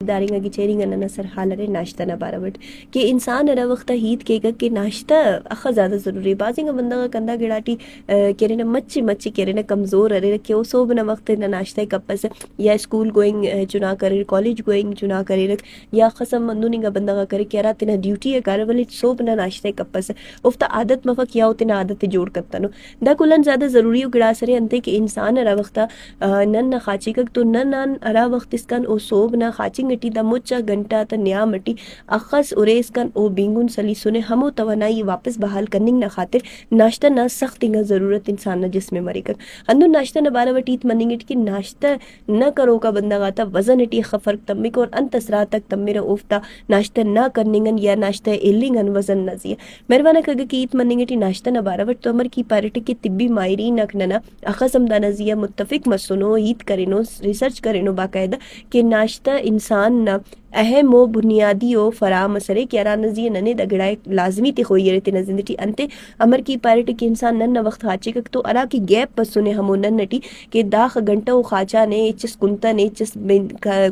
دارنگا کی چیرنگا نہ سر حالرے ناشتہ نہ بارا کہ انسان ارا وقتا ہیت کے گا کہ ناشتہ اخا زیادہ ضروری بازنگا بندہ کندا گڑاٹی کہرے نا مچی کہرے نا کمزور ارے کہ وہ صوب نہ وقت نہ ناشتہ کپس یا اسکول گوئنگ چنا کرے کالج گوئنگ چنا کرے رک یا قسم مندونگا بندہ کرے کہ ارا تینا ڈیوٹی ہے کار ولی صوب نہ ناشتہ کپس افتا عادت مفک یا تینا عادت جوڑ کرتا نو دا کلن زیادہ ضروری گڑا سرے انتے کہ انسان ارا وقتا نن نہ خاچی کک تو نن ارا وقت اس کن او صوب نہ خاچی گٹی دا مچا گھنٹہ تا نیا مٹی اخص اریس کن او بینگون سلی سنے ہمو توانائی واپس بحال کرننگ نہ خاطر ناشتہ نہ سخت انگا ضرورت انسان نہ جسم مری کر اندو ناشتہ نہ بارا وٹیت مننگٹ کی ناشتہ نہ کرو کا بندہ غاتا وزن اٹی خفرق تمک اور انت اسرا تک تم میرا اوفتا ناشتہ نہ کرننگن یا ناشتہ ایلنگن وزن نہ زیا مہربانہ کگا کی ایت مننگٹی ناشتہ نہ بارا وٹ تو امر کی پارٹی کی طبی ماہرین اکننا اخصم دا نزیہ متفق مسنو ایت کرنو ریسرچ کرنو باقاعدہ کہ ناشتہ انسان نہ اہم و بنیادی و فرام مسئلے کہ ارانزی ننے دگڑائے لازمی تی خوئی رہتے نہ زندگی انتے امر کی پارٹی کی انسان نن وقت خاچے کک تو ارا کی گیپ پسونے ہمو نن نٹی کہ داخ گھنٹہ و خاچا نے اچس کنتا نے اچس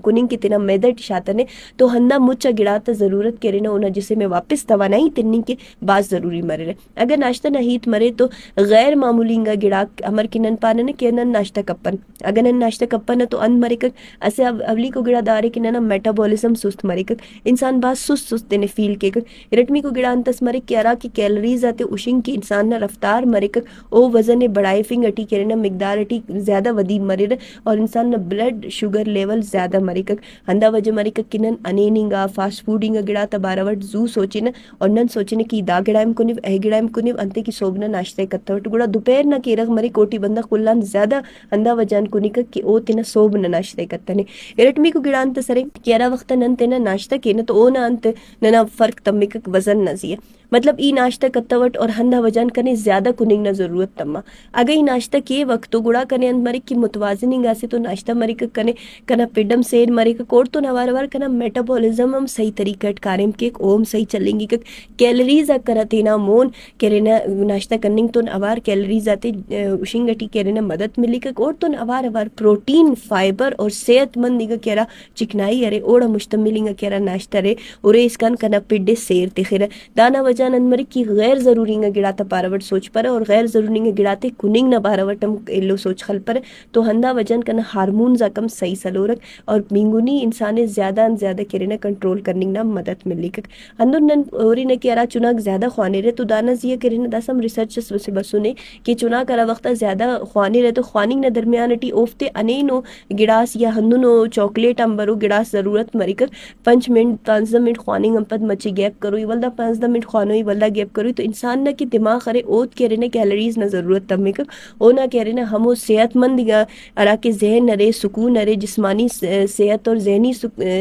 کننگ کی تینا میدٹ شاتا نے تو ہندا مچا گڑاتا ضرورت کرے نا انہا جسے میں واپس توانائی تننی کے بعض ضروری مرے رہے اگر ناشتہ نہ ہیت مرے تو غیر معمولی انگا گڑا امر کی نن پانا نے کہ نن ناشتہ کپن اگر نن ناشتہ کپن تو ان مرے کک اسے اولی کو گڑا دارے کہ نن میٹابولزم سست مرے کک انسان باز سست دینے فیل کے کک رٹمی کو گڑا انتس مرے کیارا کی کیلریز آتے اشنگ کی انسان نہ رفتار مرے کک او وزن بڑھائے فنگ اٹی کرے نا مقدار اٹی زیادہ ودی مرے رہے اور انسان نہ بلڈ شوگر لیول زیادہ مرے کک ہندا وجہ مرے کک کنن انیننگا فاسٹ فوڈنگا گڑا تباراوٹ زو سوچینا اور نن سوچنے کی دا گڑائم کنیو اہ گڑائم کنیو انتے کی سوبنا ناشتہ کتوٹ گڑا دوپہر نہ کیرغ مرے کوٹی بندہ کلان زیادہ ہندا وجان کنی کک کہ او تینا سوبنا ناشتہ کتنے رٹمی کو گڑا انت سرے کیرا وقت نن تینا ناشتہ کے نا تو او نا انت ننا فرق تمک وزن نہ زیے مطلب ای ناشتہ کتوٹ اور ہندا وجان کنے زیادہ کننگ نہ ضرورت تما اگر ای ناشتہ کے وقت تو گڑا کنے اند مرے کی متوازننگ آسے تو ناشتہ مرے کنے کنا پیڈم سیر مرے کوڑ تو نوار وار کنا میٹابولزم ہم صحیح طریقہ کارم کے اوم صحیح چلیں گی کہ کیلریز کرا تینا مون کرنا ناشتہ کننگ تو نوار کیلریز آتے اشنگٹی کرنا مدد ملی کہ اور تو نوار وار پروٹین فائبر اور صحت مند نگا کرا چکنائی ارے اوڑا مشتملنگا کرا ناشتہ رے اورے اس کان کنا پیڈے سیر تخیر دانا وجان انمری کی غیر ضروری نگا گڑاتا پاراوٹ سوچ پر اور غیر ضروری نگا گڑاتے کننگ نہ پاراوٹم ایلو سوچ خل پر تو ہندا وجان کنا ہارمونز کم صحیح سلورک اور مینگونی انسانے زیادہ کرنا کنٹرول کرننگ نہ مدد ملی کک ہندن نن اوری نہ کہ ارا چناک زیادہ خوانے رہے تو دانا زیہ کرنا داسم ریسرچ سے بسونے کہ چنا کرا وقتا زیادہ خوانے رہے تو خواننگ نہ درمیانٹی اوفتے انینو گڑاس یا ہندنو چاکلیٹ امبرو گڑاس ضرورت مری کر 5 منٹ 15 منٹ خواننگ امپد مچی گیپ کرو ولدا 15 منٹ خوانوی ولدا گیپ کرو تو انسان نہ کہ دماغ کرے اوت کہہ رہے کیلریز نہ ضرورت تم کر او نہ کہہ رہے ہمو صحت مند ارا کے ذہن نرے سکون نرے جسمانی صحت اور ذہنی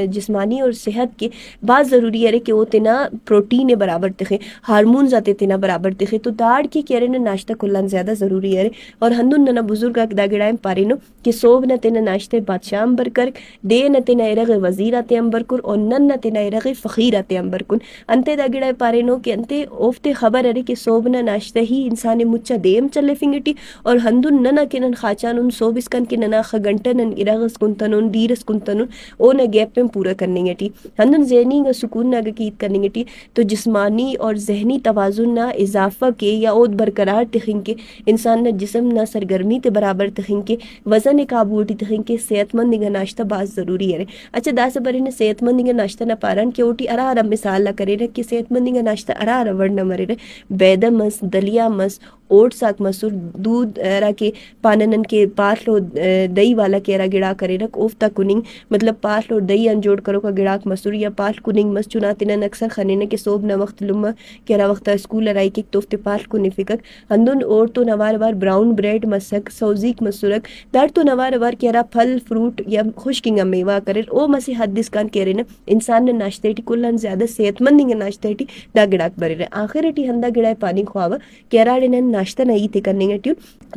جسمانی اور صحت کے بعض ضروری ہے کہ وہ تینا پروٹین برابر تخے ہارمونز آتے تینا برابر تخے تو داڑ کی کہہ رہے ناشتہ کلان زیادہ ضروری ہے اور ہندن نہ بزرگ دا گڑائم پارے نو کہ صوب نہ تینا ناشتے بادشاہ امبر کر دے نہ تینا ارغ وزیر آتے امبر کر اور نن نہ تینا ارغ فقیر آتے امبر کن انتے دا گڑائے پارے نو کہ انتے اوفتے خبر ہے کہ صوب نہ ناشتہ ہی انسان مچا دیم چلے فنگٹی اور ہندن نہ کنن خاچانن صوب اس کن کہ ننا خ گھنٹہ نن ارغ کنتنن دیرس کنتنن او نہ گیپ میں پورا کرنے گٹی ہندن ذہنی کا سکون نہ گیت کرنے گٹی تو جسمانی اور ذہنی توازن نہ اضافہ کے یا اود برقرار تخین کے انسان نہ جسم نہ سرگرمی تے برابر تخین کے وزن قابو اٹی تخین کے صحت مند نگا ناشتہ باز ضروری ہے اچھا دا سے بری نے صحت مند نگا ناشتہ نہ پارن کہ اوٹی ارا ارا مثال نہ کرے رہے کہ صحت مند نگا ناشتہ ارا ارا ورڈ نہ مرے رہے بیدہ مس دلیا مس اوٹ ساک مسور دودھ ارا کے پاننن کے پارلو دہی والا کے ارا گڑا کرے رکھ اوفتا کننگ مطلب پارلو دہی انجوڑ کرو کا گڑاک مسور یا پارل کننگ مس چناتنن اکثر خنینے کے صوب نہ وقت لما کہ ارا وقت اسکول ارائی کے توفتے پارل کنی فکک ہندن اور تو نوار وار براؤن بریڈ مسک سوزیک مسورک دار تو نوار وار کہ ارا پھل فروٹ یا خشکنگا میوہ کرے او مسی حد اس کان کہہ رہے نا انسان نے ناشتے ٹی کلن زیادہ صحت مند ناشتے ٹی دا گڑا طاقت برے آخر ٹی ہندا گڑا پانی خواوا کیراڑے ناشتہ نہ ایتے کرنے ٹیو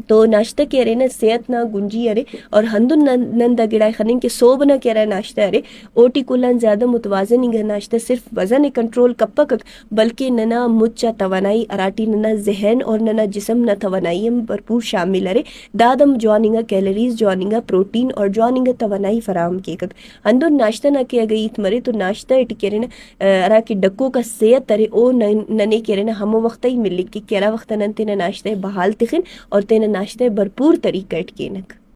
تو ناشتہ کیرے نا صحت نہ گنجی ارے اور ہندن نندا گڑا خنن کے صوب نہ کیرا ناشتہ ارے اوٹی کلان زیادہ متوازن نگہ ناشتہ صرف وزن کنٹرول کپک بلکہ ننا مچا توانائی اراٹی ننا ذہن اور ننا جسم نہ توانائی بھرپور شامل ارے دادم جواننگا کیلریز جواننگا پروٹین اور جواننگا توانائی فراہم کیکک ہندن ناشتہ نہ کیا گئی مرے تو ناشتہ اٹ کیرے نا ارا کی ڈکو کا صحت ارے او ننے کیرے نا ہمو وقت ہی ملی کہ کیرا وقت نن تینا ناشتہ بحال تخن اور تینا ناشتہ بھرپور طریقہ اٹ کینک